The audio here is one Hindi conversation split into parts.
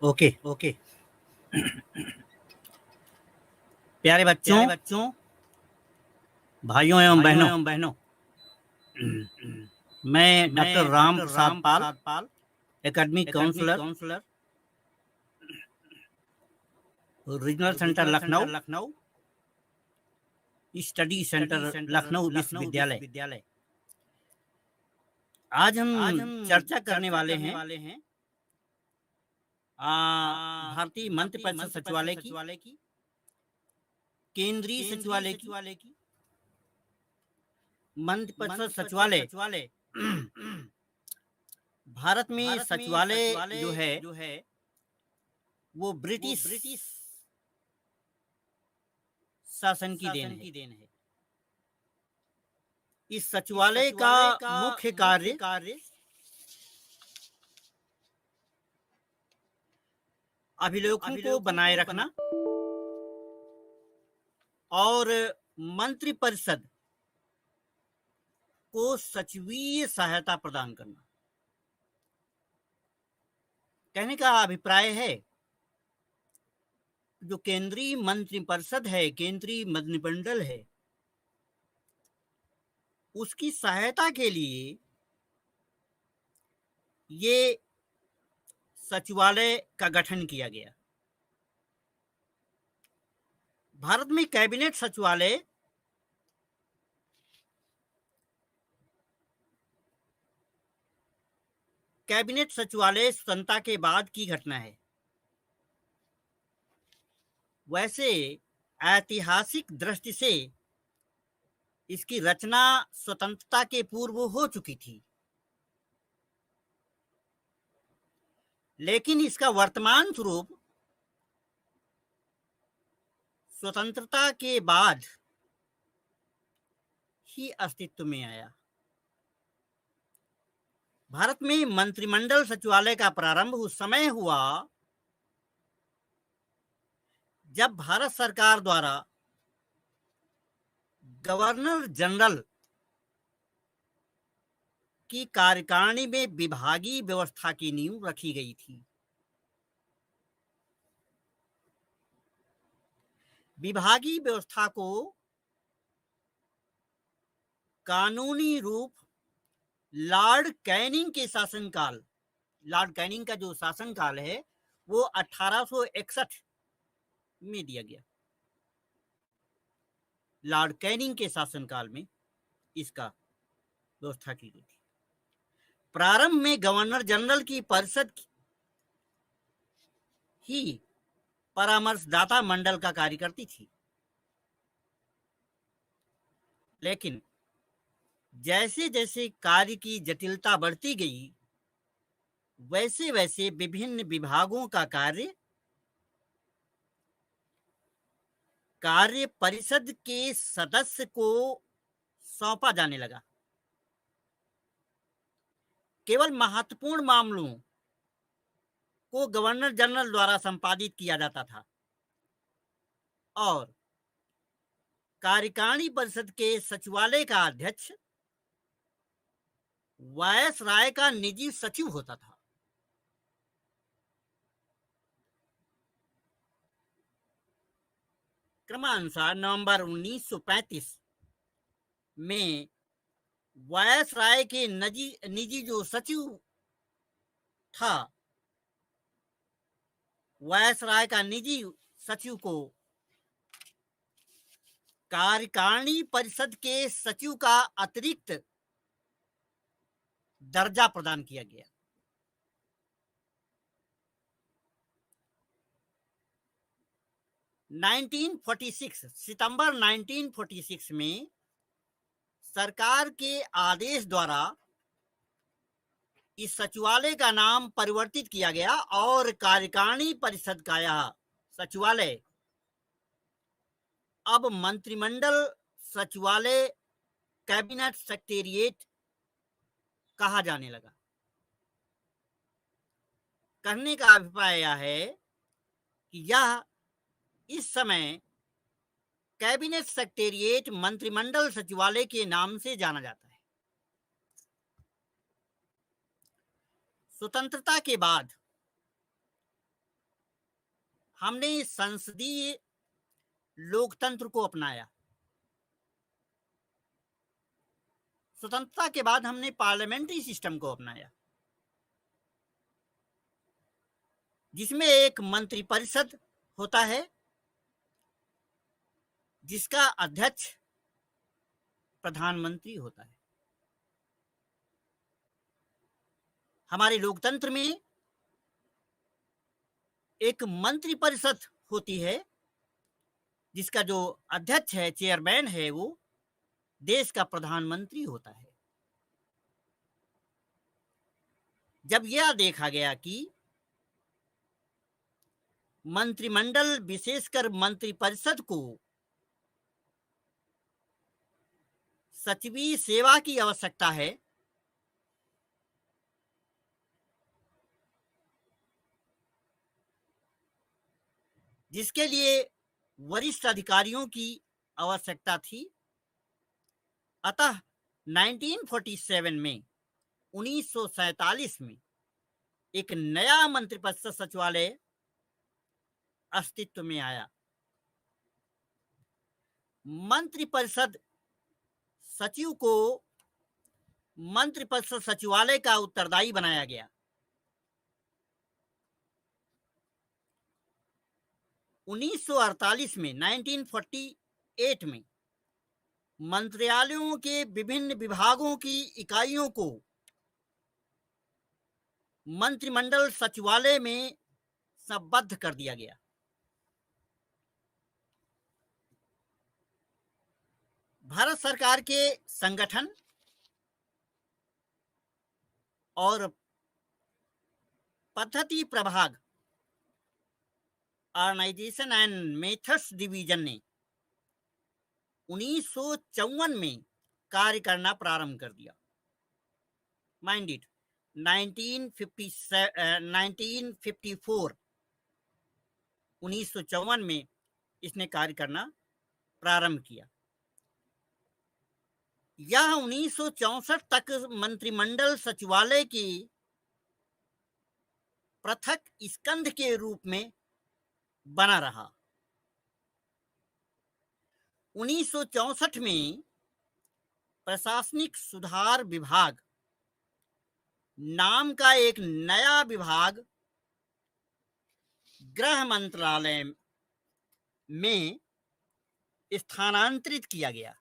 Okay okay. प्यारे बच्चों, भाइयों एवं बहनों, मैं doctor Ram Prasad Pal, academic counsellor, regional centre Lucknow, study centre Lucknow विश्वविद्यालय। आज हम चर्चा करने वाले हैं भारतीय मंत्रिपरिषद सचिवालय की, केंद्रीय सचिवालय की, मंत्रिपरिषद सचिवालय। भारत में सचिवालय जो है वो ब्रिटिश शासन की देन है। इस सचिवालय का मुख्य कार्य अभिलेखों को बनाए रखना और मंत्रिपरिषद को सचिवीय सहायता प्रदान करना। कहने का अभिप्राय है जो केंद्रीय मंत्रिपरिषद है, केंद्रीय मंत्रिमंडल है, उसकी सहायता के लिए ये सचिवालय का गठन किया गया। भारत में कैबिनेट सचिवालय स्वतंत्रता के बाद की घटना है। वैसे ऐतिहासिक दृष्टि से इसकी रचना स्वतंत्रता के पूर्व हो चुकी थी, लेकिन इसका वर्तमान स्वरूप स्वतंत्रता के बाद ही अस्तित्व में आया। भारत में मंत्रिमंडल सचिवालय का प्रारंभ उस समय हुआ जब भारत सरकार द्वारा गवर्नर जनरल की कार्यकारिणी में विभागीय व्यवस्था की नींव रखी गई थी। विभागीय व्यवस्था को कानूनी रूप लॉर्ड कैनिंग के शासनकाल, लॉर्ड कैनिंग का जो शासनकाल है वो 1861 में दिया गया। लॉर्ड कैनिंग के शासनकाल में इसका व्यवस्था की गई थी। प्रारंभ में गवर्नर जनरल की परिषद ही परामर्शदाता मंडल का कार्य करती थी, लेकिन जैसे जैसे कार्य की जटिलता बढ़ती गई वैसे वैसे विभिन्न विभागों का कार्य परिषद के सदस्य को सौंपा जाने लगा। केवल महत्वपूर्ण मामलों को गवर्नर जनरल द्वारा संपादित किया जाता था और कार्यकारिणी परिषद के सचिवालय का अध्यक्ष वायसराय का निजी सचिव होता था। क्रमानुसार नवंबर 1935 में वायसराय के निजी जो सचिव था, वायसराय का निजी सचिव को कार्यकारिणी परिषद के सचिव का अतिरिक्त दर्जा प्रदान किया गया। सितंबर 1946 में सरकार के आदेश द्वारा इस सचिवालय का नाम परिवर्तित किया गया और कार्यकारिणी परिषद का यह सचिवालय अब मंत्रिमंडल सचिवालय, कैबिनेट सेक्रेटेरिएट कहा जाने लगा। कहने का अभिप्राय यह है कि यह इस समय कैबिनेट सेक्रेटेरिएट मंत्रिमंडल सचिवालय के नाम से जाना जाता है। स्वतंत्रता के बाद हमने संसदीय लोकतंत्र को अपनाया। स्वतंत्रता के बाद हमने पार्लियामेंट्री सिस्टम को अपनाया, जिसमें एक मंत्रिपरिषद होता है जिसका अध्यक्ष प्रधानमंत्री होता है। हमारे लोकतंत्र में एक मंत्रिपरिषद होती है जिसका जो अध्यक्ष है, चेयरमैन है, वो देश का प्रधानमंत्री होता है। जब यह देखा गया कि मंत्रिमंडल, विशेषकर मंत्रिपरिषद को सचिवीय सेवा की आवश्यकता है, जिसके लिए वरिष्ठ अधिकारियों की आवश्यकता थी, अतः 1947 में 1947 में एक नया मंत्रिपरिषद सचिवालय अस्तित्व में आया। मंत्रिपरिषद सचिव को मंत्रिपरिषद सचिवालय का उत्तरदायी बनाया गया। 1948 में 1948 में मंत्रालयों के विभिन्न विभागों की इकाइयों को मंत्रिमंडल सचिवालय में संबद्ध कर दिया गया। भारत सरकार के संगठन और पद्धति प्रभाग, ऑर्गेनाइजेशन एंड मेथड्स डिवीजन ने 1954 में कार्य करना प्रारंभ कर दिया। माइंड इट, 1954 1954 में इसने कार्य करना प्रारंभ किया। यह 1964 तक मंत्रिमंडल सचिवालय की पृथक स्कंध के रूप में बना रहा। 1964 में प्रशासनिक सुधार विभाग नाम का एक नया विभाग गृह मंत्रालय में स्थानांतरित किया गया।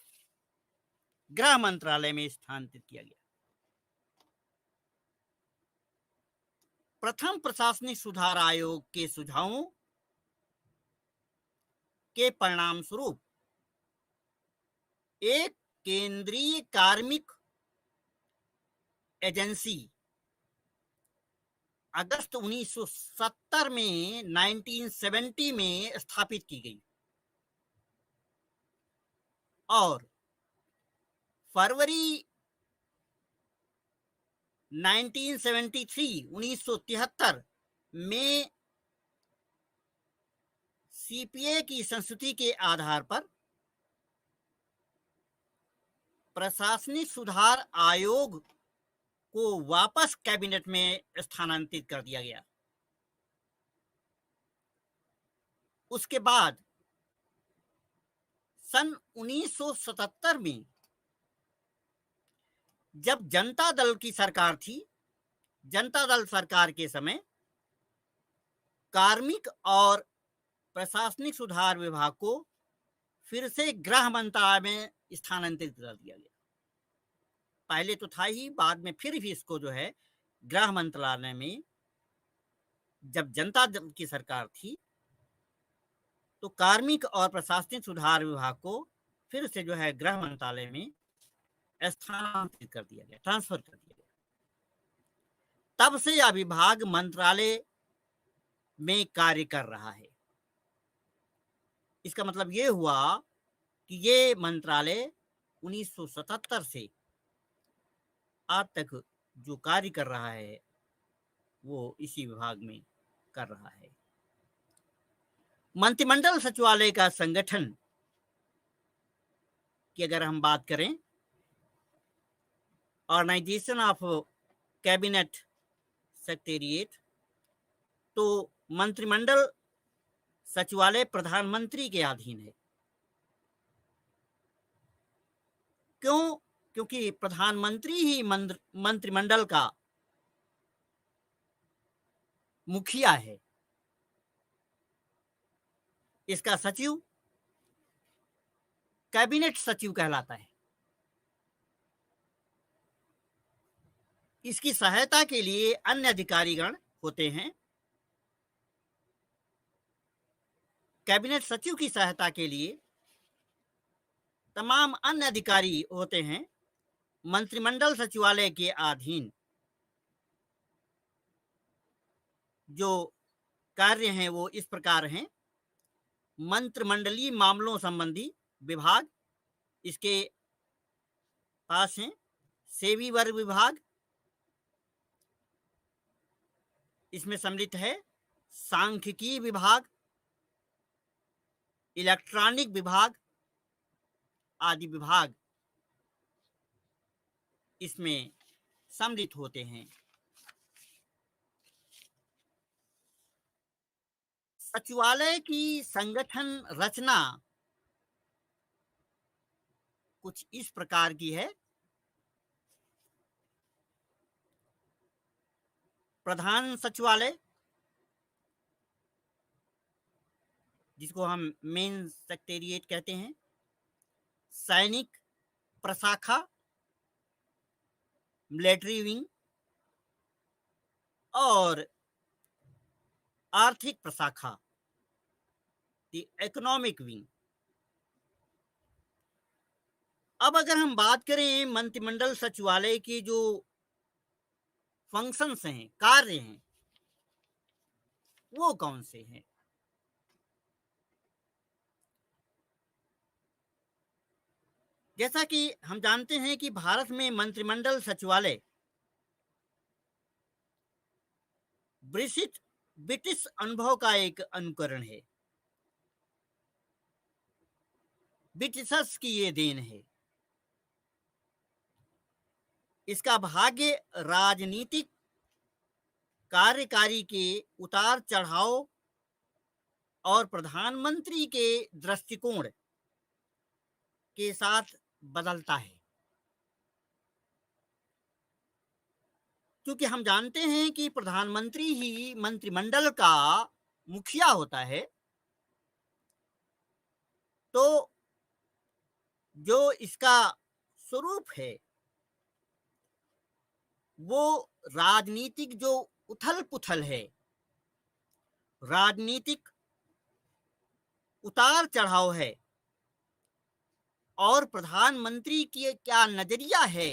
गृह मंत्रालय में स्थानांतरित किया गया। प्रथम प्रशासनिक सुधार आयोग के सुझावों के परिणाम स्वरूप एक केंद्रीय कार्मिक एजेंसी अगस्त 1970 में 1970 में स्थापित की गई और फरवरी 1973 में सीपीए की संस्तुति के आधार पर प्रशासनिक सुधार आयोग को वापस कैबिनेट में स्थानांतरित कर दिया गया। उसके बाद सन 1977 में जब जनता दल की सरकार थी, जनता दल सरकार के समय कार्मिक और प्रशासनिक सुधार विभाग को फिर से गृह मंत्रालय में स्थानांतरित कर दिया गया। पहले तो था ही, बाद में फिर भी इसको जो है गृह मंत्रालय में, जब जनता दल की सरकार थी तो कार्मिक और प्रशासनिक सुधार विभाग को फिर से जो है गृह मंत्रालय में स्थानांतरित कर दिया गया, ट्रांसफर कर दिया गया। तब से यह विभाग मंत्रालय में कार्य कर रहा है। इसका मतलब ये हुआ कि ये मंत्रालय 1977 से आज तक जो कार्य कर रहा है वो इसी विभाग में कर रहा है। मंत्रिमंडल सचिवालय का संगठन की अगर हम बात करें, ऑर्गेनाइजेशन ऑफ कैबिनेट सेक्रेटेरिएट, तो मंत्रिमंडल सचिवालय प्रधानमंत्री के अधीन है। क्यों? क्योंकि प्रधानमंत्री ही मंत्रिमंडल का मुखिया है। इसका सचिव कैबिनेट सचिव कहलाता है। इसकी सहायता के लिए अन्य अधिकारीगण होते हैं। कैबिनेट सचिव की सहायता के लिए तमाम अन्य अधिकारी होते हैं मंत्रिमंडल सचिवालय के अधीन। जो कार्य हैं वो इस प्रकार हैं। मंत्रिमंडलीय मामलों संबंधी विभाग इसके पास हैं। सेवी वर्ग विभाग इसमें सम्मिलित है। सांख्यिकी विभाग, इलेक्ट्रॉनिक विभाग आदि विभाग इसमें सम्मिलित होते हैं। सचिवालय की संगठन रचना कुछ इस प्रकार की है। प्रधान सचिवालय, जिसको हम मेन सेक्रेटेरिएट कहते हैं। सैनिक प्रशाखा, मिलिट्री विंग और आर्थिक प्रशाखा, द इकोनॉमिक विंग। अब अगर हम बात करें मंत्रिमंडल सचिवालय की जो फंक्शंस हैं, कार्य हैं, वो कौन से हैं? जैसा कि हम जानते हैं कि भारत में मंत्रिमंडल सचिवालय ब्रिटिश अनुभव का एक अनुकरण है। ब्रिटिशर्स की ये देन है। इसका भाग्य राजनीतिक कार्यकारी के उतार चढ़ाव और प्रधानमंत्री के दृष्टिकोण के साथ बदलता है। क्योंकि हम जानते हैं कि प्रधानमंत्री ही मंत्रिमंडल का मुखिया होता है, तो जो इसका स्वरूप है वो राजनीतिक जो उथल पुथल है, राजनीतिक उतार चढ़ाव है और प्रधानमंत्री की क्या नजरिया है,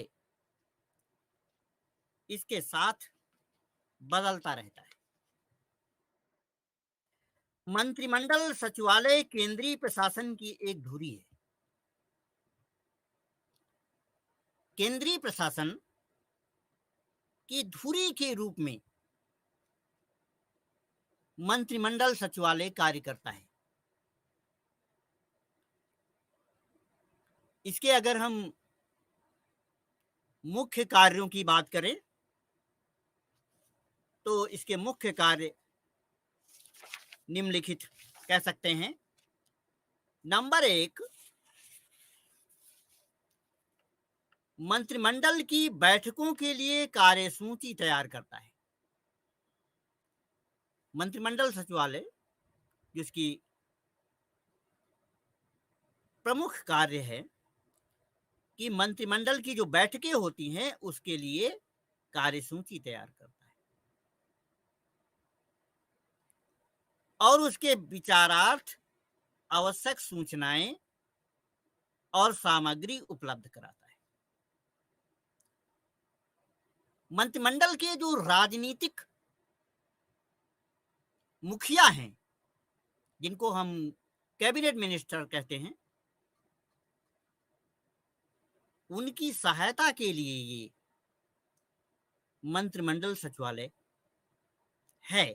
इसके साथ बदलता रहता है। मंत्रिमंडल सचिवालय केंद्रीय प्रशासन की एक धुरी है। केंद्रीय प्रशासन की धुरी के रूप में मंत्रिमंडल सचिवालय कार्य करता है। इसके अगर हम मुख्य कार्यों की बात करें तो इसके मुख्य कार्य निम्नलिखित कह सकते हैं। नंबर 1, मंत्रिमंडल की बैठकों के लिए कार्यसूची तैयार करता है। मंत्रिमंडल सचिवालय जिसकी प्रमुख कार्य है कि मंत्रिमंडल की जो बैठकें होती हैं उसके लिए कार्यसूची तैयार करता है और उसके विचारार्थ आवश्यक सूचनाएं और सामग्री उपलब्ध कराता है। मंत्रिमंडल के जो राजनीतिक मुखिया हैं, जिनको हम कैबिनेट मिनिस्टर कहते हैं, उनकी सहायता के लिए ये मंत्रिमंडल सचिवालय है।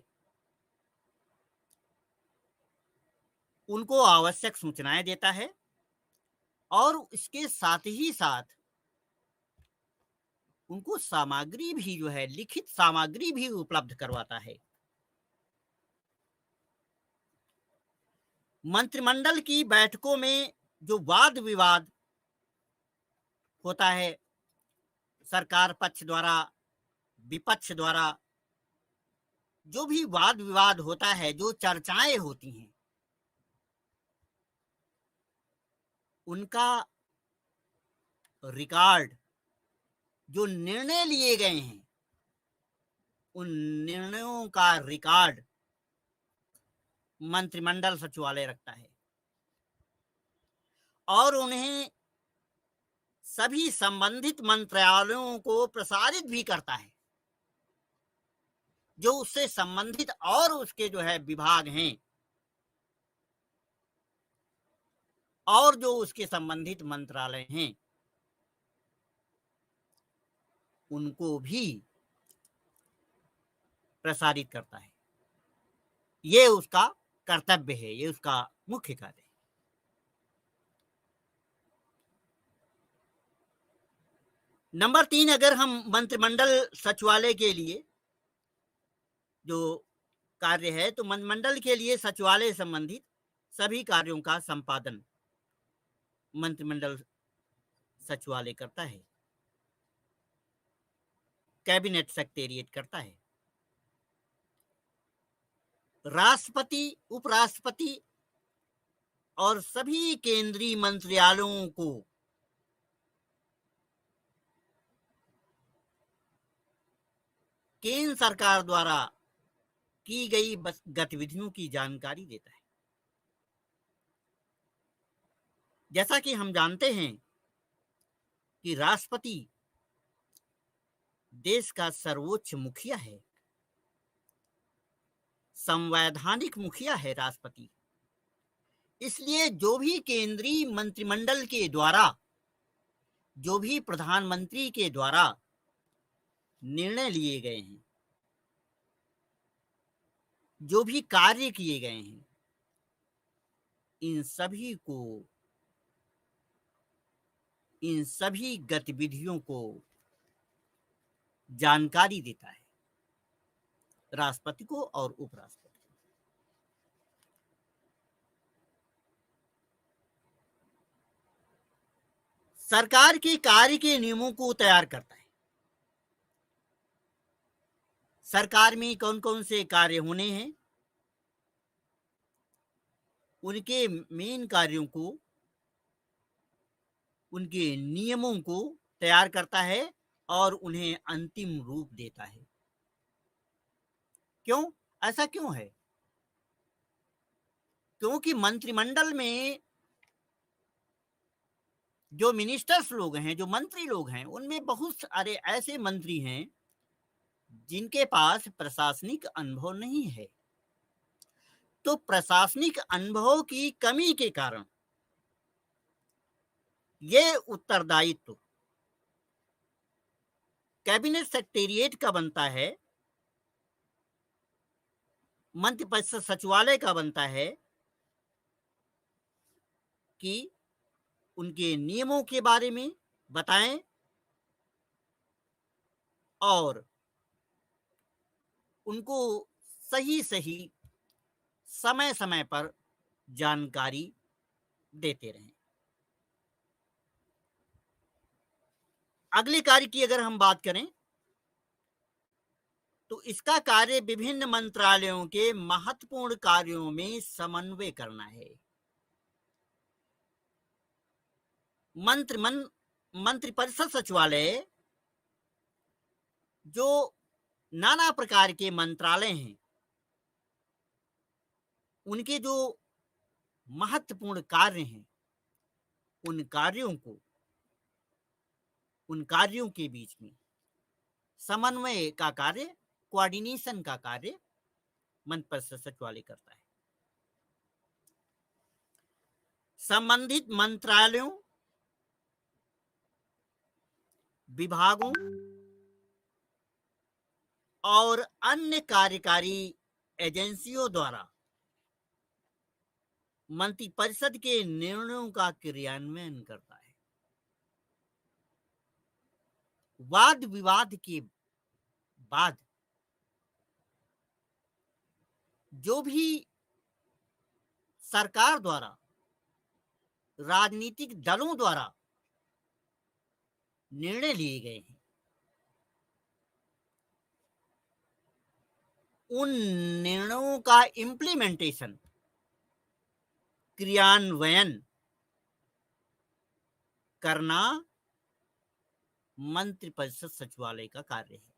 उनको आवश्यक सूचनाएं देता है और इसके साथ ही साथ उनको सामग्री भी जो है, लिखित सामग्री भी उपलब्ध करवाता है। मंत्रिमंडल की बैठकों में जो वाद विवाद होता है, सरकार पक्ष द्वारा, विपक्ष द्वारा, जो भी वाद विवाद होता है, जो चर्चाएं होती हैं, उनका रिकॉर्ड, जो निर्णय लिए गए हैं, उन निर्णयों का रिकॉर्ड मंत्रिमंडल सचिवालय रखता है और उन्हें सभी संबंधित मंत्रालयों को प्रसारित भी करता है, जो उससे संबंधित और उसके जो है विभाग हैं और जो उसके संबंधित मंत्रालय हैं, उनको भी प्रसारित करता है। ये उसका कर्तव्य है, ये उसका मुख्य कार्य है। नंबर 3, अगर हम मंत्रिमंडल सचिवालय के लिए जो कार्य है, तो मंत्रिमंडल के लिए सचिवालय संबंधित सभी कार्यों का संपादन मंत्रिमंडल सचिवालय करता है, कैबिनेट सेक्रेटेरिएट करता है। राष्ट्रपति, उपराष्ट्रपति और सभी केंद्रीय मंत्रालयों को केंद्र सरकार द्वारा की गई गतिविधियों की जानकारी देता है। जैसा कि हम जानते हैं कि राष्ट्रपति देश का सर्वोच्च मुखिया है, संवैधानिक मुखिया है राष्ट्रपति। इसलिए जो भी केंद्रीय मंत्रिमंडल के द्वारा, जो भी प्रधानमंत्री के द्वारा निर्णय लिए गए हैं, जो भी कार्य किए गए हैं, इन सभी गतिविधियों को जानकारी देता है राष्ट्रपति को और उपराष्ट्रपति को। सरकार के कार्य के नियमों को तैयार करता है। सरकार में कौन कौन से कार्य होने हैं, उनके मेन कार्यों को, उनके नियमों को तैयार करता है और उन्हें अंतिम रूप देता है। क्यों? ऐसा क्यों है? क्योंकि मंत्रिमंडल में जो मिनिस्टर्स लोग हैं, जो मंत्री लोग हैं, उनमें बहुत सारे ऐसे मंत्री हैं जिनके पास प्रशासनिक अनुभव नहीं है। तो प्रशासनिक अनुभव की कमी के कारण ये उत्तरदायित्व कैबिनेट सेक्रेटेरिएट का बनता है, मंत्रिपरिषद सचिवालय का बनता है कि उनके नियमों के बारे में बताएं और उनको सही सही समय समय पर जानकारी देते रहें। अगले कार्य की अगर हम बात करें तो इसका कार्य विभिन्न मंत्रालयों के महत्वपूर्ण कार्यों में समन्वय करना है। मंत्रिपरिषद सचिवालय जो नाना प्रकार के मंत्रालय हैं, उनके जो महत्वपूर्ण कार्य हैं, उन कार्यों के बीच में समन्वय का कार्य, कोऑर्डिनेशन का कार्य मंत्रिपरिषद सचिवालय करता है। संबंधित मंत्रालयों, विभागों और अन्य कार्यकारी एजेंसियों द्वारा मंत्रिपरिषद के निर्णयों का क्रियान्वयन करता है। वाद विवाद के बाद जो भी सरकार द्वारा, राजनीतिक दलों द्वारा निर्णय लिए गए हैं, उन निर्णयों का इम्प्लीमेंटेशन, क्रियान्वयन करना मंत्रिपरिषद सचिवालय का कार्य है।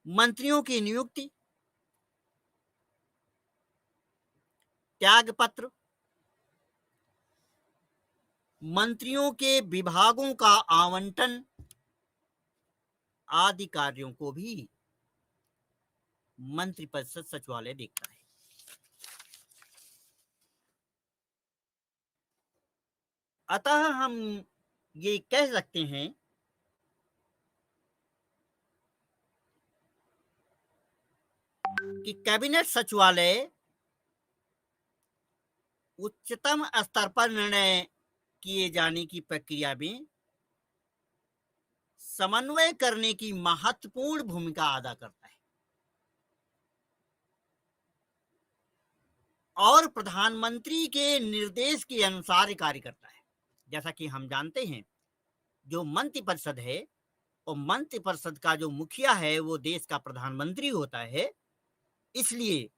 मंत्रियों की नियुक्ति, त्यागपत्र, मंत्रियों के विभागों का आवंटन आदि कार्यों को भी मंत्रिपरिषद सचिवालय देखता है। अतः हम ये कह सकते हैं कि कैबिनेट सचिवालय उच्चतम स्तर पर निर्णय किए जाने की प्रक्रिया में समन्वय करने की महत्वपूर्ण भूमिका अदा करता है और प्रधानमंत्री के निर्देश के अनुसार कार्य करता है। जैसा कि हम जानते हैं, जो मंत्रिपरिषद है और मंत्रिपरिषद का जो मुखिया है वो देश का प्रधानमंत्री होता है। इसलिए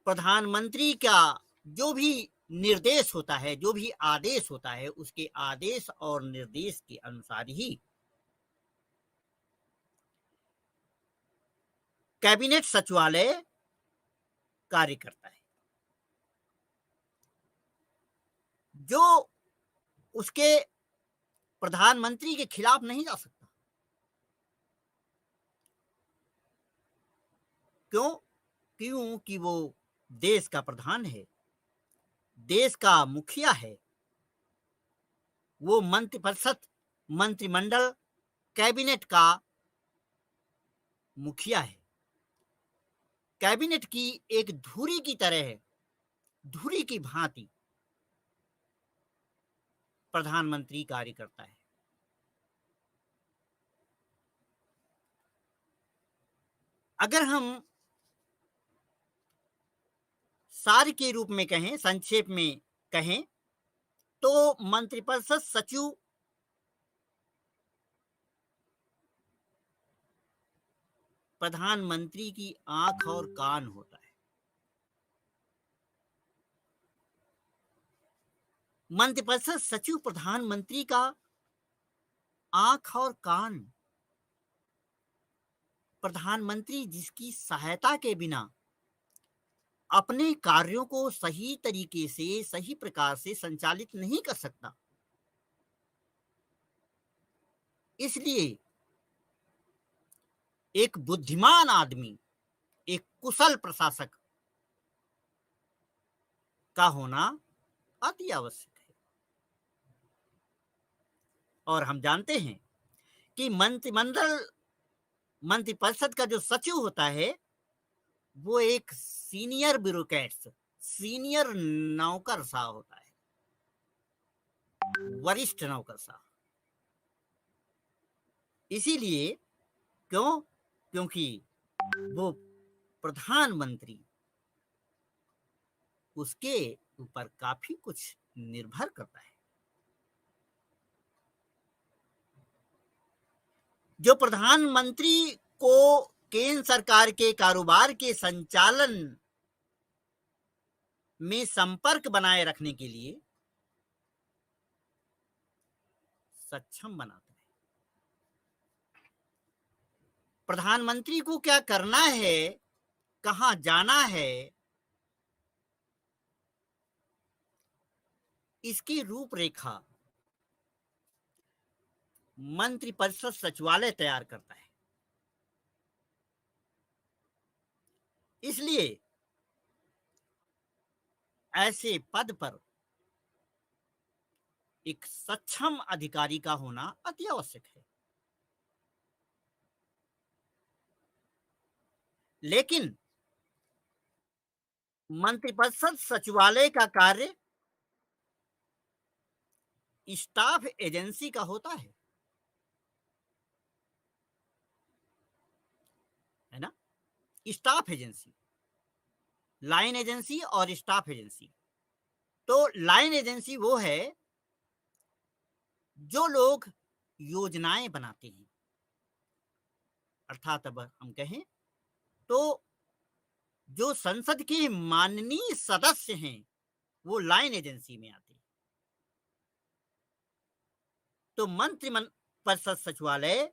प्रधानमंत्री का जो भी निर्देश होता है, जो भी आदेश होता है, उसके आदेश और निर्देश के अनुसार ही कैबिनेट सचिवालय कार्य करता है। जो उसके प्रधानमंत्री के खिलाफ नहीं जा सकता। क्योंकि वो देश का प्रधान है, देश का मुखिया है, वो मंत्रिपरिषद, मंत्रिमंडल, कैबिनेट का मुखिया है। कैबिनेट की एक धुरी की तरह है, धुरी की भांति प्रधानमंत्री कार्य करता है। अगर हम सार के रूप में कहें, संक्षेप में कहें, तो मंत्रिपरिषद सचिव प्रधानमंत्री की आंख और कान होता है। मंत्रिपरिषद सचिव प्रधानमंत्री का आंख और कान, प्रधानमंत्री जिसकी सहायता के बिना अपने कार्यों को सही तरीके से, सही प्रकार से संचालित नहीं कर सकता। इसलिए एक बुद्धिमान आदमी, एक कुशल प्रशासक का होना अति आवश्यक है। और हम जानते हैं कि मंत्रिपरिषद का जो सचिव होता है वो एक सीनियर ब्यूरोक्रेट्स, सीनियर नौकरशाह होता है, वरिष्ठ नौकरशाह। इसीलिए क्योंकि वो प्रधानमंत्री, उसके ऊपर काफी कुछ निर्भर करता है। जो प्रधानमंत्री को केंद्र सरकार के कारोबार के संचालन में संपर्क बनाए रखने के लिए सक्षम बनाता है। प्रधानमंत्री को क्या करना है, कहां जाना है, इसकी रूपरेखा मंत्रिपरिषद सचिवालय तैयार करता है। इसलिए ऐसे पद पर एक सक्षम अधिकारी का होना अति आवश्यक है। लेकिन मंत्रिपरिषद सचिवालय का कार्य स्टाफ एजेंसी का होता है। स्टाफ एजेंसी, लाइन एजेंसी और स्टाफ एजेंसी। तो लाइन एजेंसी वो है जो लोग योजनाएं बनाते हैं, अर्थात अब हम कहें तो जो संसद के माननीय सदस्य हैं वो लाइन एजेंसी में आते हैं। तो परिषद सचिवालय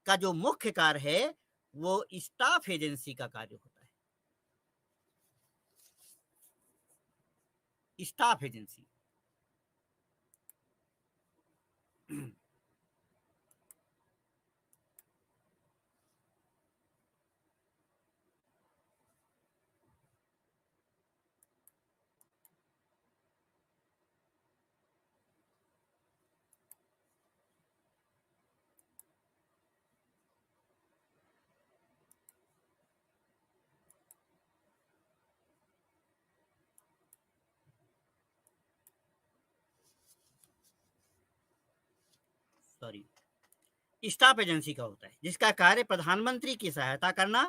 का जो मुख्य कार्य है वो स्टाफ एजेंसी का कार्य होता है। Staff agency sorry staff agency का होता है जिसका कार्य प्रधानमंत्री की सहायता करना,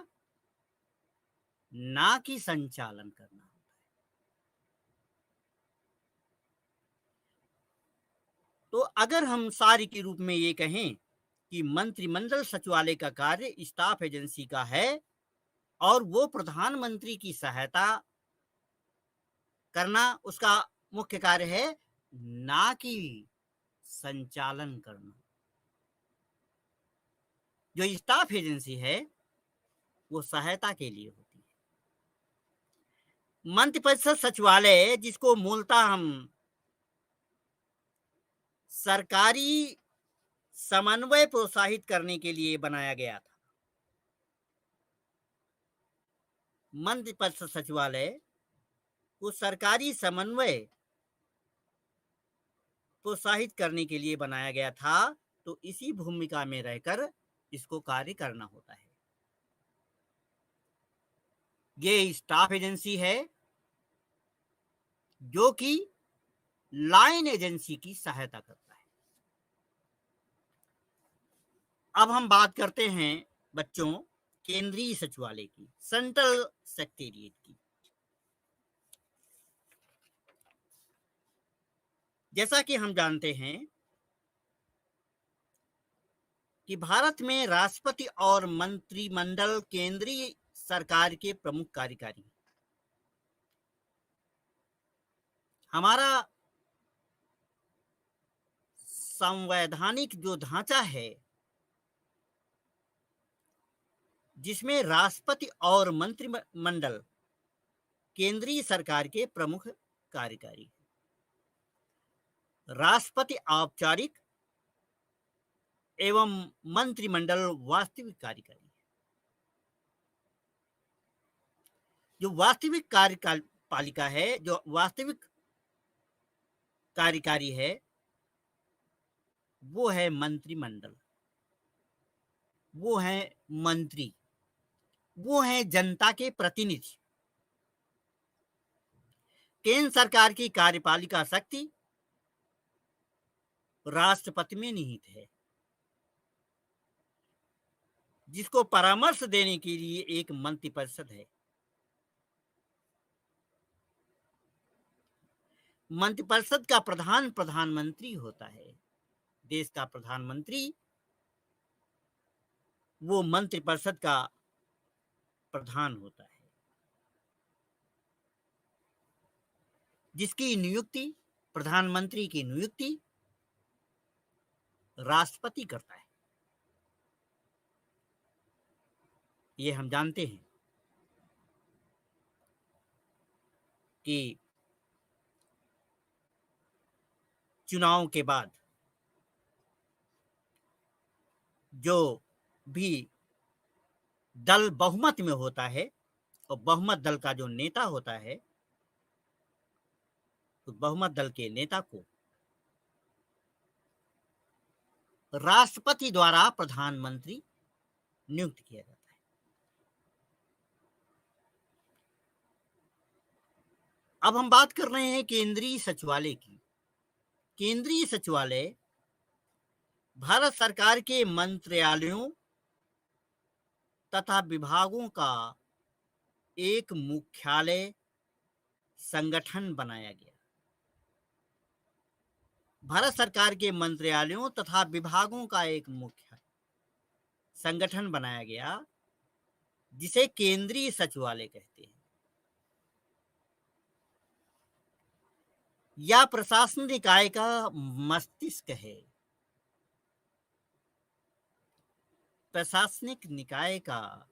ना कि संचालन करना। तो अगर हम सारी के रूप में ये कहें कि मंत्रिमंडल सचिवालय का कार्य स्टाफ एजेंसी का है और वो प्रधानमंत्री की सहायता करना उसका मुख्य कार्य है, ना कि संचालन करना। जो स्टाफ एजेंसी है वो सहायता के लिए होती है। मंत्रिपरिषद सचिवालय जिसको मूलतः हम सरकारी समन्वय प्रोत्साहित करने के लिए बनाया गया था। मंत्रिपरिषद सचिवालय को सरकारी समन्वय प्रोत्साहित करने के लिए बनाया गया था, तो इसी भूमिका में रहकर इसको कार्य करना होता है। ये स्टाफ एजेंसी है जो कि लाइन एजेंसी की सहायता करता है। अब हम बात करते हैं बच्चों केंद्रीय सचिवालय की, सेंट्रल सेक्रेटेरिएट की। जैसा कि हम जानते हैं कि भारत में राष्ट्रपति और मंत्रिमंडल केंद्रीय सरकार के प्रमुख कार्यकारी। हमारा संवैधानिक जो ढांचा है जिसमें राष्ट्रपति और मंत्रिमंडल केंद्रीय सरकार के प्रमुख कार्यकारी। राष्ट्रपति औपचारिक एवं मंत्रिमंडल वास्तविक कार्यकारी। जो वास्तविक कार्यपालिका है, जो वास्तविक कार्यकारी है, वो है मंत्रिमंडल, वो है मंत्री, वो है जनता के प्रतिनिधि। केंद्र सरकार की कार्यपालिका शक्ति राष्ट्रपति में निहित है, जिसको परामर्श देने के लिए एक मंत्रिपरिषद है। मंत्रिपरिषद का प्रधान प्रधानमंत्री होता है। देश का प्रधानमंत्री वो मंत्रिपरिषद का प्रधान होता है, जिसकी नियुक्ति, प्रधानमंत्री की नियुक्ति राष्ट्रपति करता है। ये हम जानते हैं कि चुनाव के बाद जो भी दल बहुमत में होता है और बहुमत दल का जो नेता होता है, उस बहुमत दल के नेता को राष्ट्रपति द्वारा प्रधानमंत्री नियुक्त किया जाता है। अब हम बात कर रहे हैं केंद्रीय सचिवालय की। केंद्रीय सचिवालय भारत सरकार के मंत्रालयों तथा विभागों का एक मुख्यालय संगठन बनाया गया। भारत सरकार के मंत्रालयों तथा विभागों का एक मुख्य संगठन बनाया गया, जिसे केंद्रीय सचिवालय कहते हैं। या प्रशासन निकाय का मस्तिष्क है। प्रशासनिक निकाय का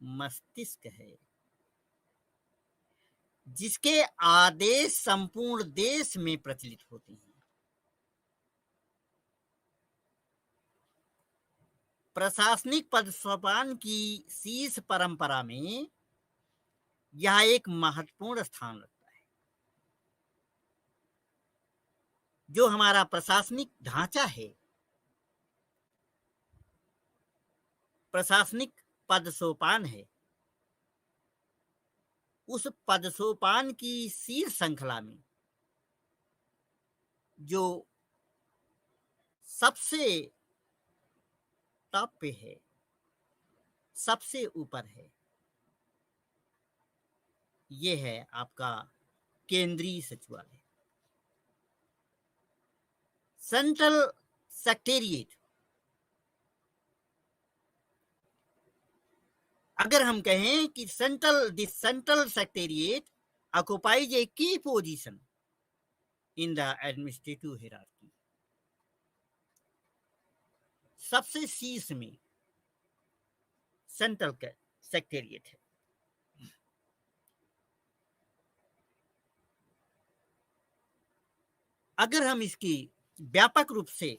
मस्तिष्क है, जिसके आदेश संपूर्ण देश में प्रचलित होते हैं। प्रशासनिक पदसोपान की शीर्ष परंपरा में यह एक महत्वपूर्ण स्थान रखता है। जो हमारा प्रशासनिक ढांचा है, प्रशासनिक पदसोपान है, उस पदसोपान की शीर्ष श्रृंखला में जो सबसे टॉप पे है, सबसे ऊपर है, ये है आपका केंद्रीय सचिवालय, सेंट्रल सेक्रेटेरिएट। अगर हम कहें कि central secretariat occupies a key position in the administrative hierarchy, सबसे शीर्ष में सेंट्रल सेक्रेटेरिएट है। अगर हम इसकी व्यापक रूप से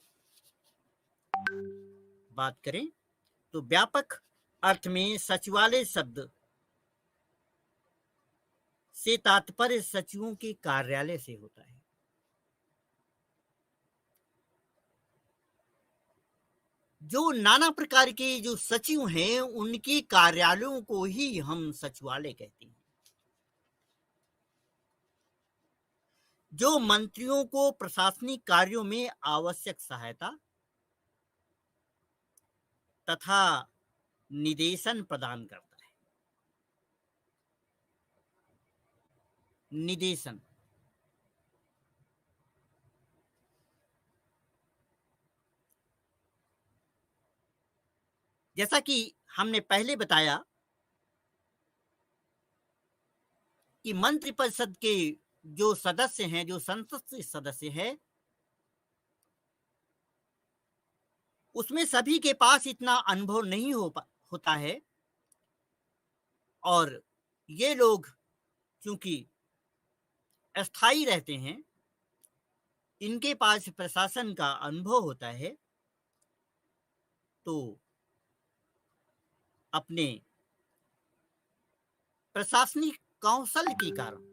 बात करें तो व्यापक अर्थ में सचिवालय शब्द से तात्पर्य सचिवों के कार्यालय से होता है। जो नाना प्रकार के जो सचिव हैं, उनके कार्यालयों को ही हम सचिवालय कहते हैं। जो मंत्रियों को प्रशासनिक कार्यों में आवश्यक सहायता तथा निर्देशन प्रदान करता है। निर्देशन जैसा कि हमने पहले बताया कि मंत्रिपरिषद के जो सदस्य हैं, जो संसद से सदस्य हैं, उसमें सभी के पास इतना अनुभव नहीं होता है, और ये लोग चूंकि अस्थाई रहते हैं, इनके पास प्रशासन का अनुभव होता है, तो अपने प्रशासनिक कौशल के कारण,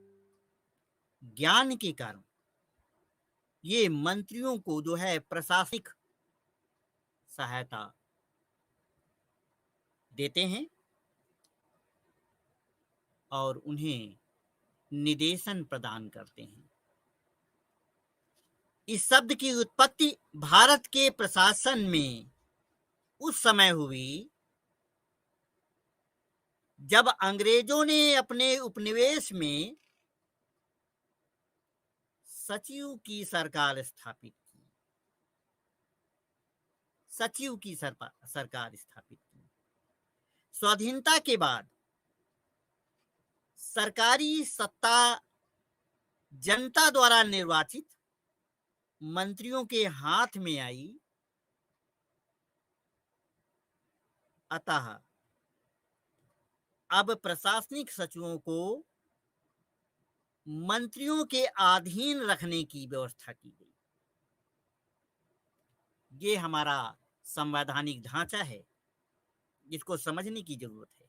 ज्ञान के कारण ये मंत्रियों को जो है प्रशासनिक सहायता देते हैं और उन्हें निर्देशन प्रदान करते हैं। इस शब्द की उत्पत्ति भारत के प्रशासन में उस समय हुई जब अंग्रेजों ने अपने उपनिवेश में सचिव की सरकार स्थापित की। सचिव की सरकार स्थापित की। स्वाधीनता के बाद सरकारी सत्ता जनता द्वारा निर्वाचित मंत्रियों के हाथ में आई, अतः अब प्रशासनिक सचिवों को मंत्रियों के अधीन रखने की व्यवस्था की गई। ये हमारा संवैधानिक ढांचा है, जिसको समझने की जरूरत है।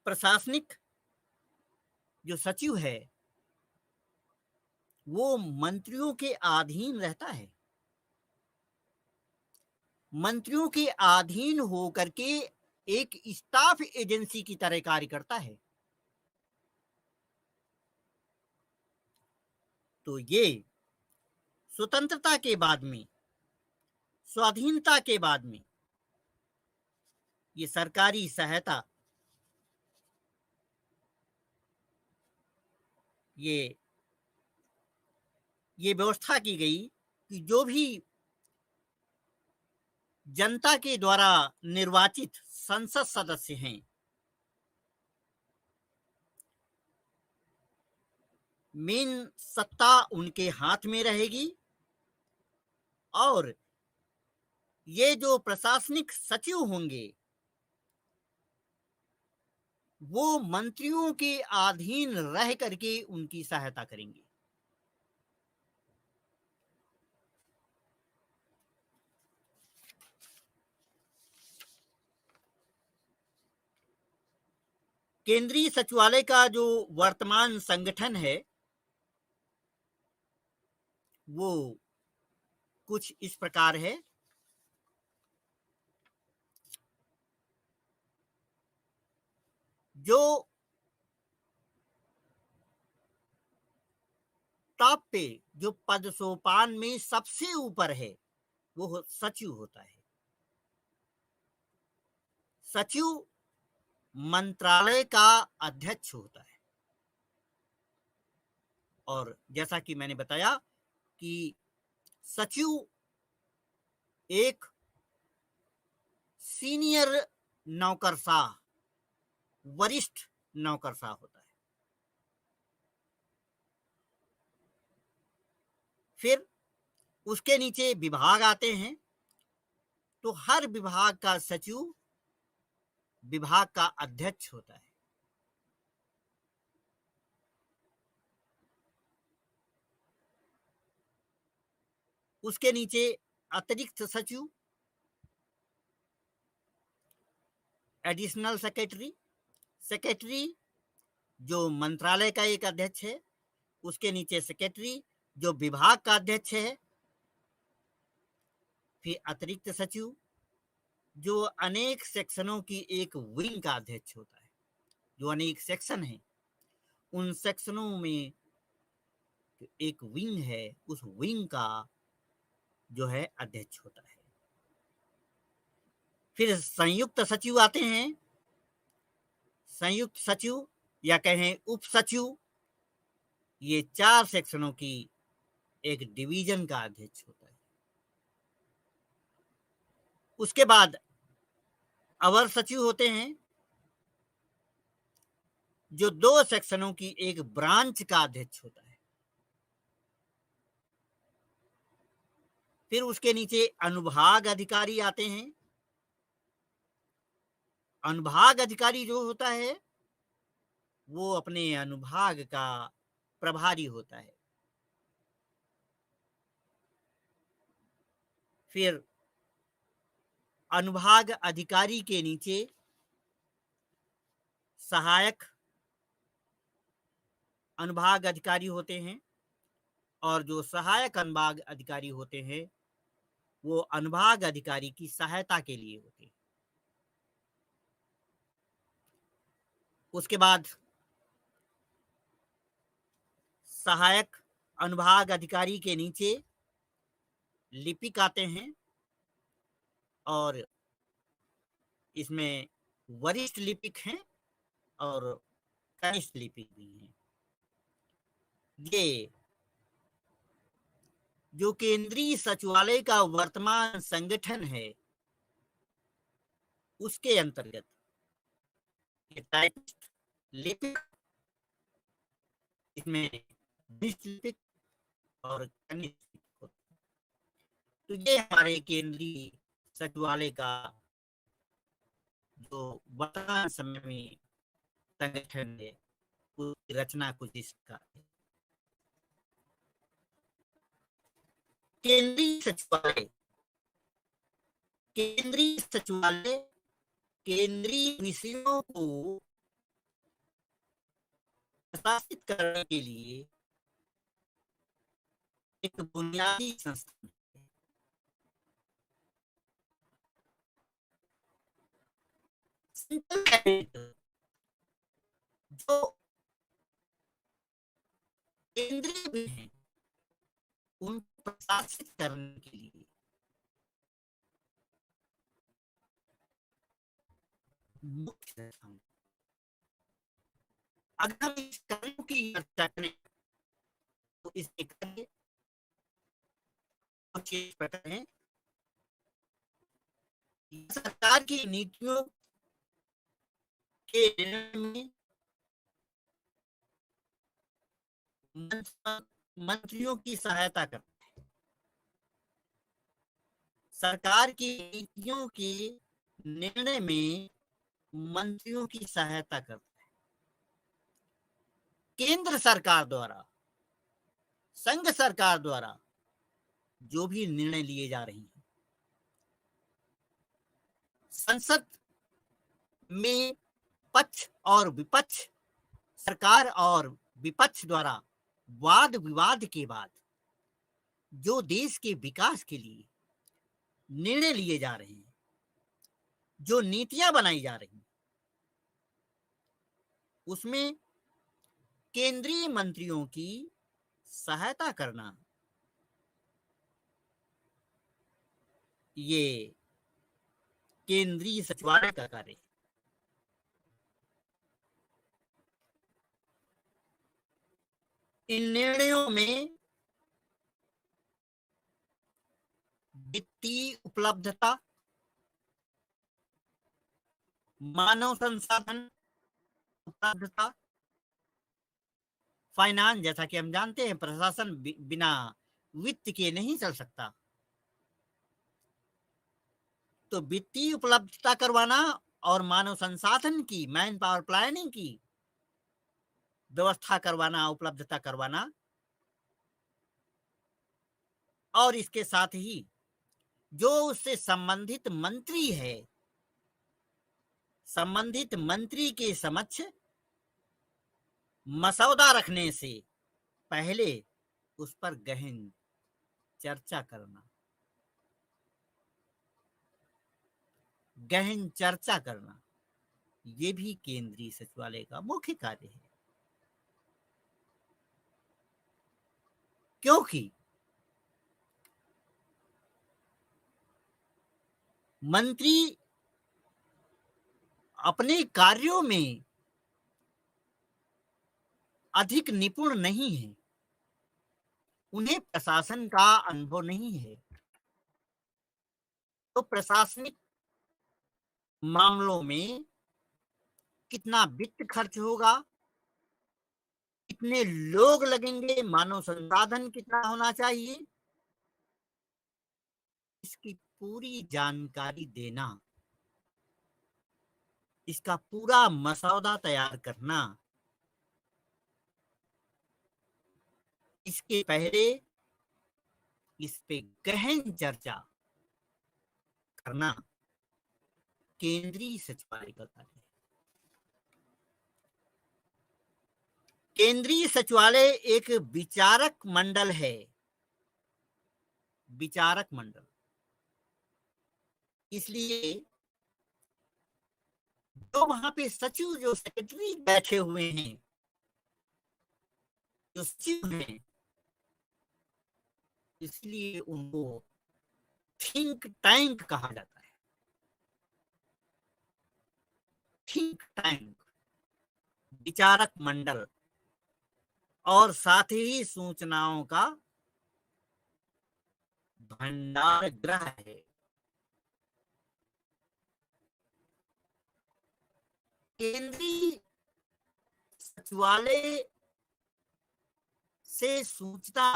प्रशासनिक जो सचिव है वो मंत्रियों के अधीन रहता है। मंत्रियों के अधीन होकर के एक स्टाफ एजेंसी की तरह कार्य करता है। तो ये स्वतंत्रता के बाद में स्वाधीनता के बाद में ये सरकारी सहायता ये व्यवस्था की गई कि जो भी जनता के द्वारा निर्वाचित संसद सदस्य हैं, मेन सत्ता उनके हाथ में रहेगी और ये जो प्रशासनिक सचिव होंगे वो मंत्रियों के अधीन रह करके उनकी सहायता करेंगे। केंद्रीय सचिवालय का जो वर्तमान संगठन है वो कुछ इस प्रकार है। जो टॉप पे जो पद सोपान में सबसे ऊपर है वो सचिव होता है। सचिव मंत्रालय का अध्यक्ष होता है और जैसा कि मैंने बताया कि सचिव एक सीनियर नौकरशाह, वरिष्ठ नौकरशाह होता है। फिर उसके नीचे विभाग आते हैं, तो हर विभाग का सचिव विभाग का अध्यक्ष होता है। उसके नीचे अतिरिक्त सचिव, एडिशनल सेक्रेटरी, सेक्रेटरी जो मंत्रालय का एक अध्यक्ष है, उसके नीचे सेक्रेटरी जो विभाग का अध्यक्ष है, फिर अतिरिक्त सचिव जो अनेक सेक्शनों की एक विंग का अध्यक्ष होता है। जो अनेक सेक्शन हैं उन सेक्शनों में एक विंग है, उस विंग का जो है अध्यक्ष होता है। फिर संयुक्त सचिव आते हैं। संयुक्त सचिव या कहें उप सचिव, ये 4 सेक्शनों की एक डिवीजन का अध्यक्ष होता है। उसके बाद अवर सचिव होते हैं जो 2 सेक्शनों की एक ब्रांच का अध्यक्ष होता है। फिर उसके नीचे अनुभाग अधिकारी आते हैं। अनुभाग अधिकारी जो होता है वो अपने अनुभाग का प्रभारी होता है। फिर अनुभाग अधिकारी के नीचे सहायक अनुभाग अधिकारी होते हैं और जो सहायक अनुभाग अधिकारी होते हैं वो अनुभाग अधिकारी की सहायता के लिए होते हैं। उसके बाद सहायक अनुभाग अधिकारी के नीचे लिपिक आते हैं और इसमें वरिष्ठ लिपिक हैं और कनिष्ठ लिपिक भी हैं। ये जो केंद्रीय सचिवालय का वर्तमान संगठन है उसके अंतर्गत ये टाइपिस्ट, लिपिक, इसमें वरिष्ठ लिपिक और कनिष्ठ लिपिक होते हैं। तो ये हमारे केंद्रीय सचिवालय का जो वर्तमान समय में संगठन है उसकी रचना कुछ इस प्रकार है। केंद्रीय सचिवालय केंद्रीय सचिवालय केंद्रीय विषयों को प्रशासित करने के लिए एक बुनियादी संस्थान है। सेंट्रल कैबिनेट जो केंद्रीय भी हैं उनको प्रशासित करने के लिए मुख्य संघ। अगर हम इस कार्यों की चर्चा करें तो इसके कार्य कुछ इस प्रकार हैं। सरकार की नीतियों के निर्णय में मंत्रियों की सहायता करता है। सरकार की नीतियों के निर्णय में मंत्रियों की सहायता करता है। केंद्र सरकार द्वारा, संघ सरकार द्वारा जो भी निर्णय लिए जा रहे हैं, संसद में पक्ष और विपक्ष, सरकार और विपक्ष द्वारा वाद विवाद के बाद जो देश के विकास के लिए निर्णय लिए जा रहे हैं, जो नीतियां बनाई जा रही हैं, उसमें केंद्रीय मंत्रियों की सहायता करना ये केंद्रीय सचिवालय का कार्य है। इन निर्णयों में वित्तीय उपलब्धता, मानव संसाधन उपलब्धता, फाइनेंस, जैसा कि हम जानते हैं प्रशासन बिना वित्त के नहीं चल सकता, तो वित्तीय उपलब्धता करवाना और मानव संसाधन की, मैन पावर प्लानिंग की व्यवस्था करवाना, उपलब्धता करवाना, और इसके साथ ही जो उससे संबंधित मंत्री है, संबंधित मंत्री के समक्ष मसौदा रखने से पहले उस पर गहन चर्चा करना, गहन चर्चा करना, ये भी केंद्रीय सचिवालय का मुख्य कार्य है। क्योंकि मंत्री अपने कार्यों में अधिक निपुण नहीं है, उन्हें प्रशासन का अनुभव नहीं है, तो प्रशासनिक मामलों में कितना वित्त खर्च होगा, कितने लोग लगेंगे, मानव संसाधन कितना होना चाहिए, इसकी पूरी जानकारी देना, इसका पूरा मसौदा तैयार करना, इसके पहले इस पे गहन चर्चा करना केंद्रीय सचिवालय का कार्य है। केंद्रीय सचिवालय एक विचारक मंडल है, विचारक मंडल। इसलिए जो वहां पे सचिव, जो सेक्रेटरी बैठे हुए हैं, जो सचिव हैं, इसलिए उनको थिंक टैंक कहा जाता है। थिंक टैंक, विचारक मंडल, और साथ ही सूचनाओं का भंडार गृह है। केंद्रीय सचिवालय से सूचना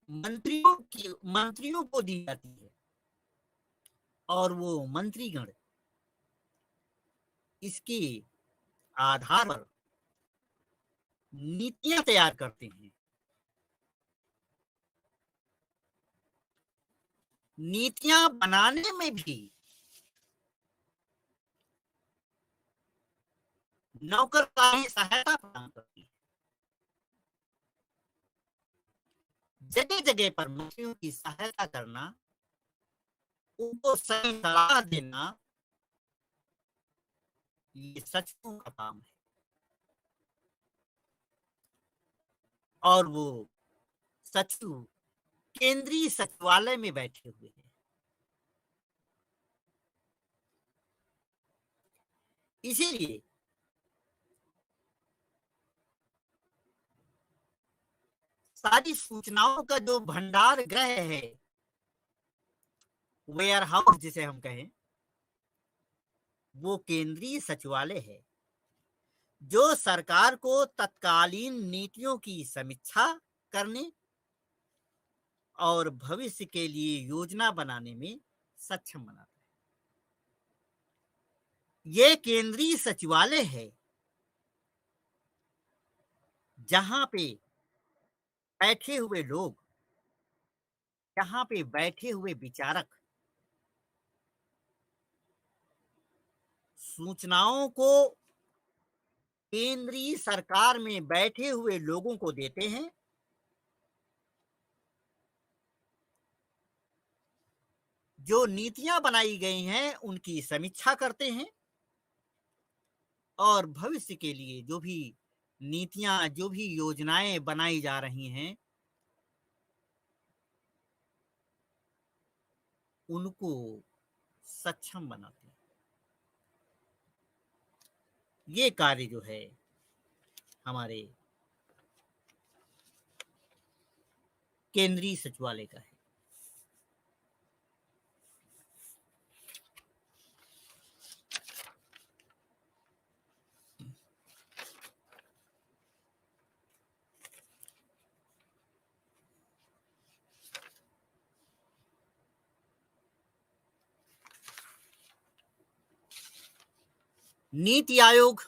मंत्रियों को दी जाती है, और वो मंत्रीगण इसके आधार पर नीतियां तैयार करते हैं। नीतियां बनाने में भी नौकरशाही सहायता प्रदान करती है। जगह जगह पर मंत्रियों की सहायता करना, उनको सही सलाह देना, ये सचिवों का काम है। और वो सचिव केंद्रीय सचिवालय में बैठे हुए हैं। इसीलिए सारी सूचनाओं का जो भंडार गृह है, वेयर हाउस जिसे हम कहें, वो केंद्रीय सचिवालय है, जो सरकार को तत्कालीन नीतियों की समीक्षा करने और भविष्य के लिए योजना बनाने में सक्षम बनाता है। ये केंद्रीय सचिवालय है जहां पे बैठे हुए लोग, जहां पे बैठे हुए विचारक सूचनाओं को केंद्रीय सरकार में बैठे हुए लोगों को देते हैं, जो नीतियां बनाई गई हैं उनकी समीक्षा करते हैं और भविष्य के लिए जो भी नीतियां, जो भी योजनाएं बनाई जा रही हैं, उनको सक्षम बनाते हैं। ये कार्य जो है हमारे केंद्रीय सचिवालय का है। नीति आयोग,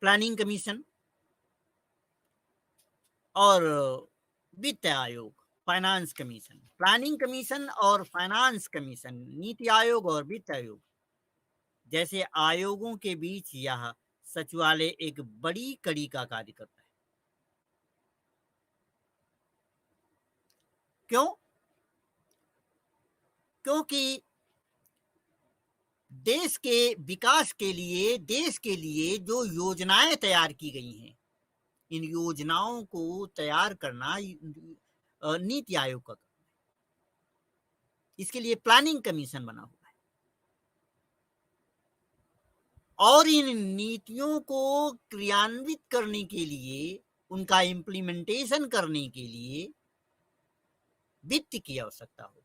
प्लानिंग कमीशन और वित्त आयोग, फाइनेंस कमीशन। प्लानिंग कमीशन और फाइनेंस कमीशन, नीति आयोग और वित्त आयोग जैसे आयोगों के बीच यह सचिवालय एक बड़ी कड़ी का कार्य करता है। क्यों? क्योंकि देश के विकास के लिए, देश के लिए जो योजनाएं तैयार की गई हैं, इन योजनाओं को तैयार करना नीति आयोग का काम है। इसके लिए प्लानिंग कमीशन बना हुआ है और इन नीतियों को क्रियान्वित करने के लिए, उनका इम्प्लीमेंटेशन करने के लिए वित्त की आवश्यकता होती है।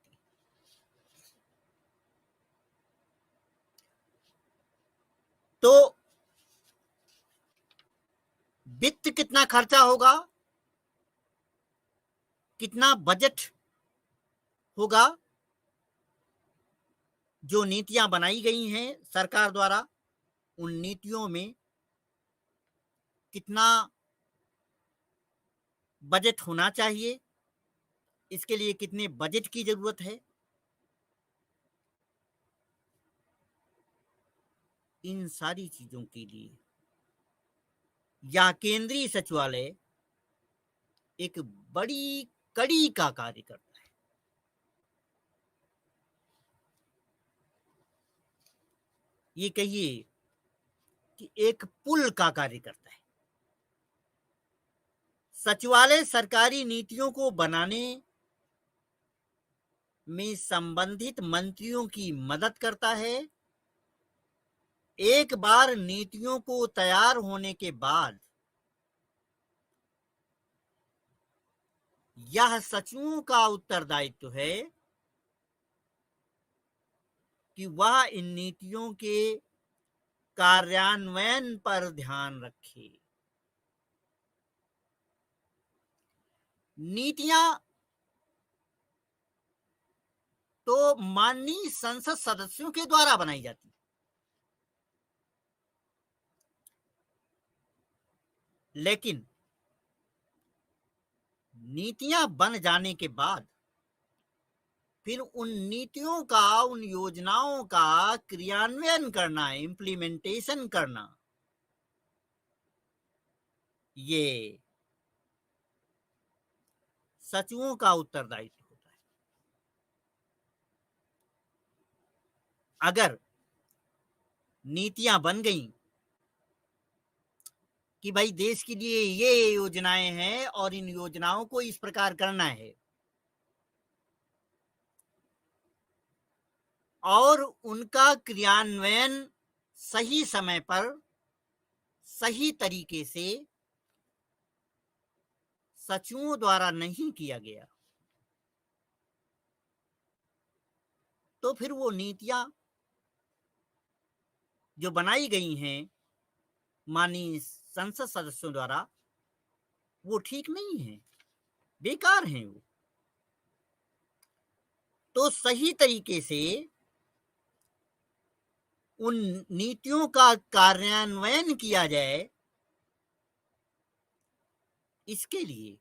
तो वित्त कितना खर्चा होगा, कितना बजट होगा, जो नीतियां बनाई गई हैं सरकार द्वारा, उन नीतियों में कितना बजट होना चाहिए, इसके लिए कितने बजट की जरूरत है, इन सारी चीजों के लिए यह केंद्रीय सचिवालय एक बड़ी कड़ी का कार्य करता है। ये कहिए कि एक पुल का कार्य करता है। सचिवालय सरकारी नीतियों को बनाने में संबंधित मंत्रियों की मदद करता है। एक बार नीतियों को तैयार होने के बाद यह सचिवों का उत्तरदायित्व है कि वह इन नीतियों के कार्यान्वयन पर ध्यान रखे। नीतियां तो माननीय संसद सदस्यों के द्वारा बनाई जाती, लेकिन नीतियां बन जाने के बाद फिर उन नीतियों का, उन योजनाओं का क्रियान्वयन करना, इम्प्लीमेंटेशन करना, ये सचिवों का उत्तरदायित्व होता है। अगर नीतियां बन गई कि भाई देश के लिए ये योजनाएं हैं और इन योजनाओं को इस प्रकार करना है, और उनका क्रियान्वयन सही समय पर सही तरीके से सचिवों द्वारा नहीं किया गया, तो फिर वो नीतियां जो बनाई गई हैं माननीय संसद सदस्यों द्वारा, वो ठीक नहीं है, बेकार हैं वो। तो सही तरीके से उन नीतियों का कार्यान्वयन किया जाए, इसके लिए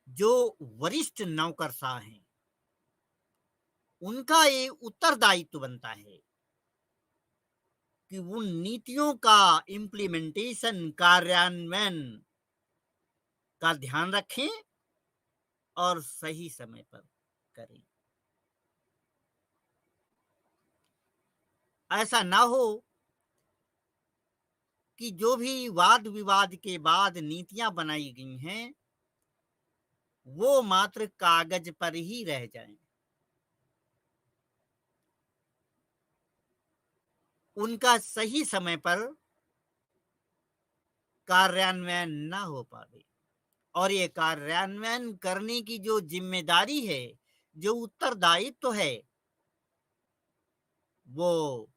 जो वरिष्ठ नौकरशाह हैं, उनका ये उत्तरदायित्व बनता है कि उन नीतियों का इम्प्लीमेंटेशन, कार्यान्वयन का ध्यान रखें और सही समय पर करें। ऐसा ना हो कि जो भी वाद विवाद के बाद नीतियां बनाई गई हैं, वो मात्र कागज पर ही रह जाएं, उनका सही समय पर कार्यान्वयन ना हो पावे। और ये कार्यान्वयन करने की जो जिम्मेदारी है, जो उत्तरदायित्व है, वो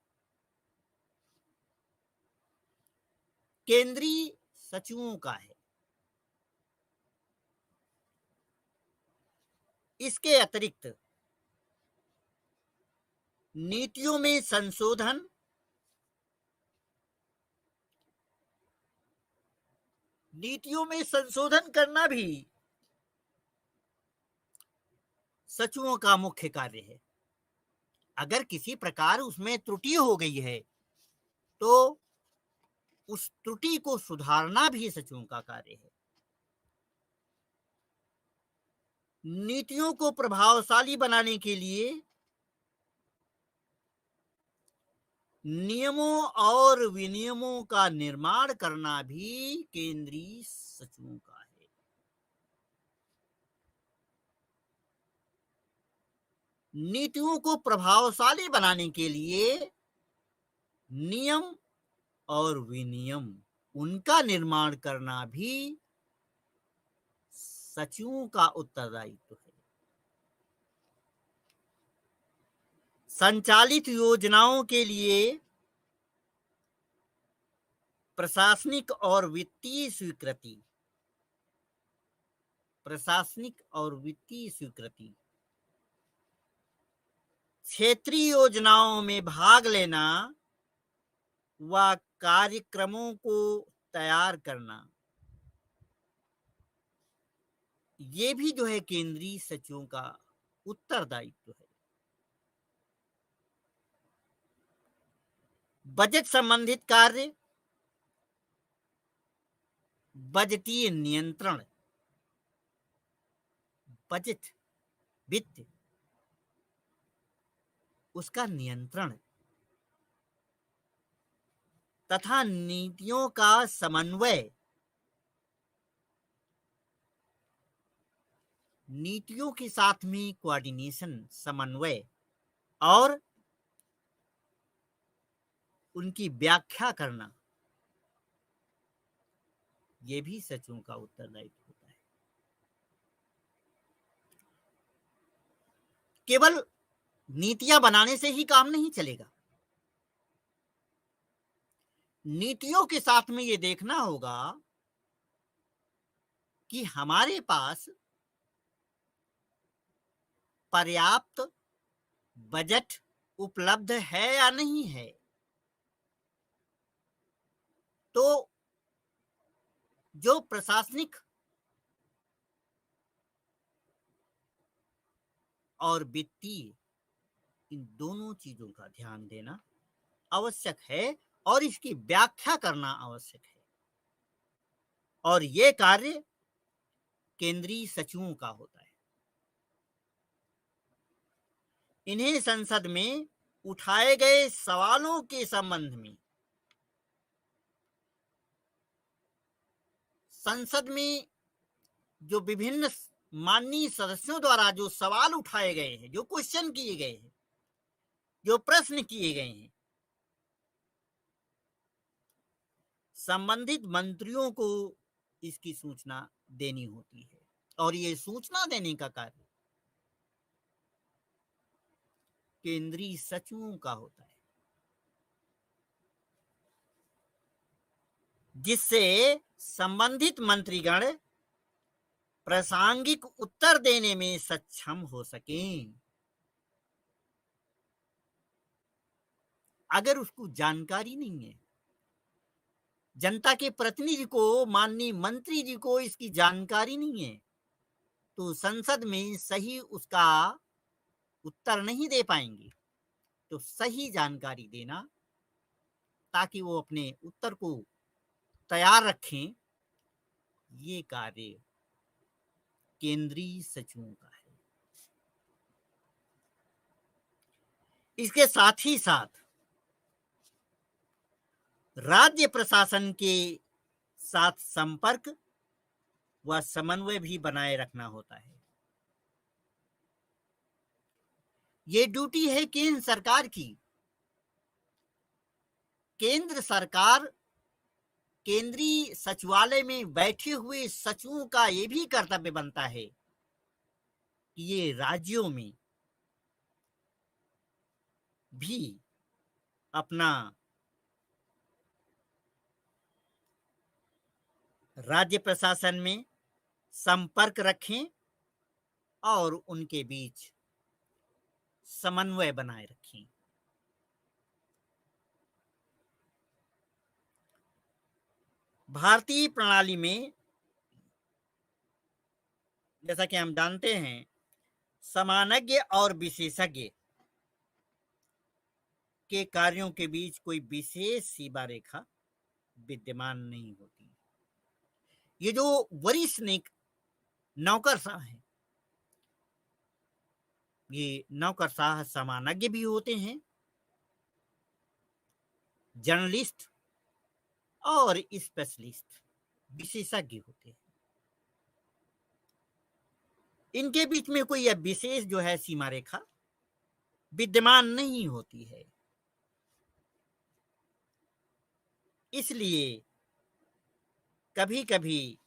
केंद्रीय सचिवों का है। इसके अतिरिक्त नीतियों में संशोधन, करना भी सचिवों का मुख्य कार्य है। अगर किसी प्रकार उसमें त्रुटि हो गई है, तो उस त्रुटि को सुधारना भी सचिवों का कार्य है। नीतियों को प्रभावशाली बनाने के लिए नियमों और विनियमों का निर्माण करना भी केंद्रीय सचिवों का है। नीतियों को प्रभावशाली बनाने के लिए नियम और विनियम, उनका निर्माण करना भी सचिवों का उत्तरदायित्व है। संचालित योजनाओं के लिए प्रशासनिक और वित्तीय स्वीकृति, क्षेत्रीय योजनाओं में भाग लेना व कार्यक्रमों को तैयार करना, ये भी जो है केंद्रीय सचिवों का उत्तरदायित्व है। बजट संबंधित कार्य, बजटीय नियंत्रण, बजट, वित्त, उसका नियंत्रण तथा नीतियों का समन्वय, नीतियों के साथ में कोऑर्डिनेशन, समन्वय और उनकी व्याख्या करना, ये भी सचिवों का उत्तरदायित्व होता है। केवल नीतियां बनाने से ही काम नहीं चलेगा। नीतियों के साथ में ये देखना होगा कि हमारे पास पर्याप्त बजट उपलब्ध है या नहीं है। तो जो प्रशासनिक और वित्तीय, इन दोनों चीजों का ध्यान देना आवश्यक है और इसकी व्याख्या करना आवश्यक है। और ये कार्य केंद्रीय सचिवों का होता है। इन्हें संसद में उठाए गए सवालों के संबंध में संसद में जो विभिन्न माननीय सदस्यों द्वारा जो सवाल उठाए गए हैं, जो क्वेश्चन किए गए हैं, जो प्रश्न किए गए हैं, संबंधित मंत्रियों को इसकी सूचना देनी होती है और ये सूचना देने का कार्य केंद्रीय सचिवों का होता है, जिससे संबंधित मंत्रीगण प्रासंगिक उत्तर देने में सक्षम हो सकें। अगर उसको जानकारी नहीं है, जनता के प्रतिनिधि को, माननीय मंत्री जी को इसकी जानकारी नहीं है, तो संसद में सही उसका उत्तर नहीं दे पाएंगे। तो सही जानकारी देना ताकि वो अपने उत्तर को तैयार रखें, ये कार्य केंद्रीय सचिवों का है। इसके साथ ही साथ राज्य प्रशासन के साथ संपर्क व समन्वय भी बनाए रखना होता है। ये ड्यूटी है केंद्र सरकार की। केंद्र सरकार केंद्रीय सचिवालय में बैठे हुए सचिवों का ये भी कर्तव्य बनता है कि ये राज्यों में भी अपना राज्य प्रशासन में संपर्क रखें और उनके बीच समन्वय बनाए रखें। भारतीय प्रणाली में, जैसा कि हम जानते हैं, समानज्ञ और विशेषज्ञ के कार्यों के बीच कोई विशेष सीमा रेखा विद्यमान नहीं होती। ये जो वरिष्ठ नौकरशाह हैं, ये नौकरशाह समानज्ञ भी होते हैं, जर्नलिस्ट और स्पेशलिस्ट विशेषज्ञ होते हैं। इनके बीच में कोई विशेष जो है सीमा रेखा विद्यमान नहीं होती है। इसलिए कभी कभी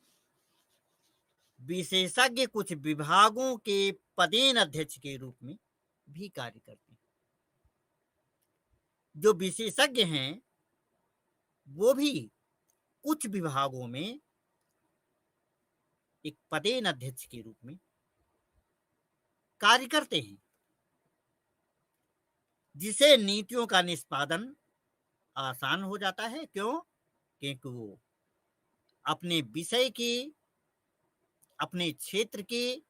विशेषज्ञ कुछ विभागों के पदेन अध्यक्ष के रूप में भी कार्य करते हैं। जो विशेषज्ञ हैं वो भी कुछ विभागों में एक पदेन अध्यक्ष के रूप में कार्य करते हैं, जिसे नीतियों का निष्पादन आसान हो जाता है। क्यों? क्योंकि वो अपने विषय की, अपने क्षेत्र के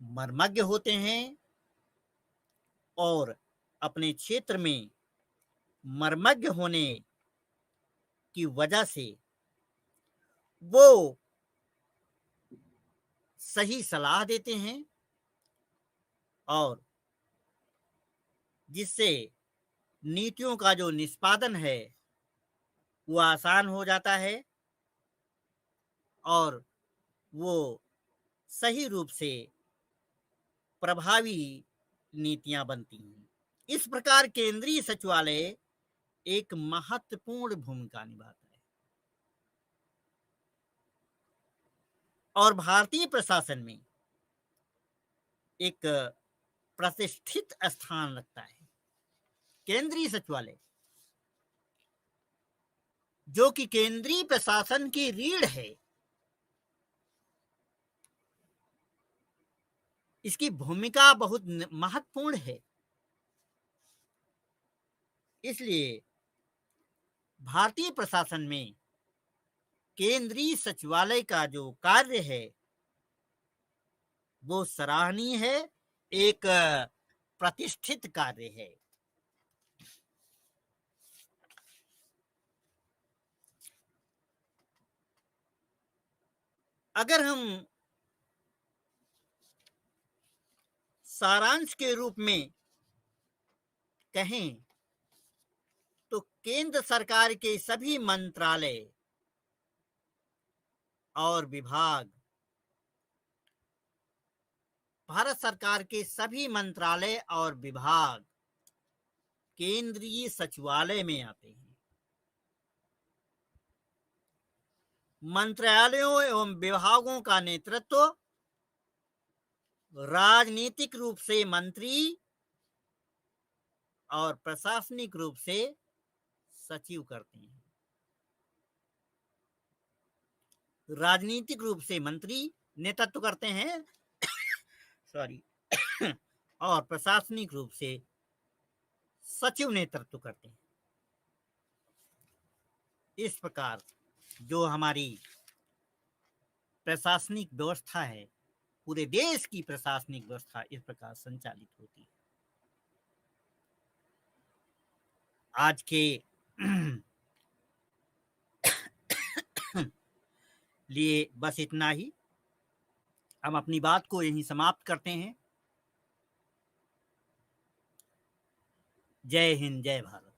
मर्मज्ञ होते हैं और अपने क्षेत्र में मर्मज्ञ होने की वजह से वो सही सलाह देते हैं और जिससे नीतियों का जो निष्पादन है वो आसान हो जाता है और वो सही रूप से प्रभावी नीतियां बनती हैं। इस प्रकार केंद्रीय सचिवालय एक महत्वपूर्ण भूमिका निभाता है और भारतीय प्रशासन में एक प्रतिष्ठित स्थान रखता है। केंद्रीय सचिवालय, जो कि केंद्रीय प्रशासन की रीढ़ है, इसकी भूमिका बहुत महत्वपूर्ण है। इसलिए भारतीय प्रशासन में केंद्रीय सचिवालय का जो कार्य है वो सराहनीय है, एक प्रतिष्ठित कार्य है। अगर हम सारांश के रूप में कहें तो केंद्र सरकार के सभी मंत्रालय और विभाग भारत सरकार के सभी मंत्रालय और विभाग केंद्रीय सचिवालय में आते हैं। मंत्रालयों एवं विभागों का नेतृत्व राजनीतिक रूप से मंत्री और प्रशासनिक रूप से सचिव करते हैं। राजनीतिक रूप से मंत्री नेतृत्व करते हैं सॉरी और प्रशासनिक रूप से सचिव नेतृत्व करते हैं। इस प्रकार जो हमारी प्रशासनिक व्यवस्था है, पूरे देश की प्रशासनिक व्यवस्था इस प्रकार संचालित होती है। आज के लिए बस इतना ही। हम अपनी बात को यहीं समाप्त करते हैं। जय हिंद, जय भारत।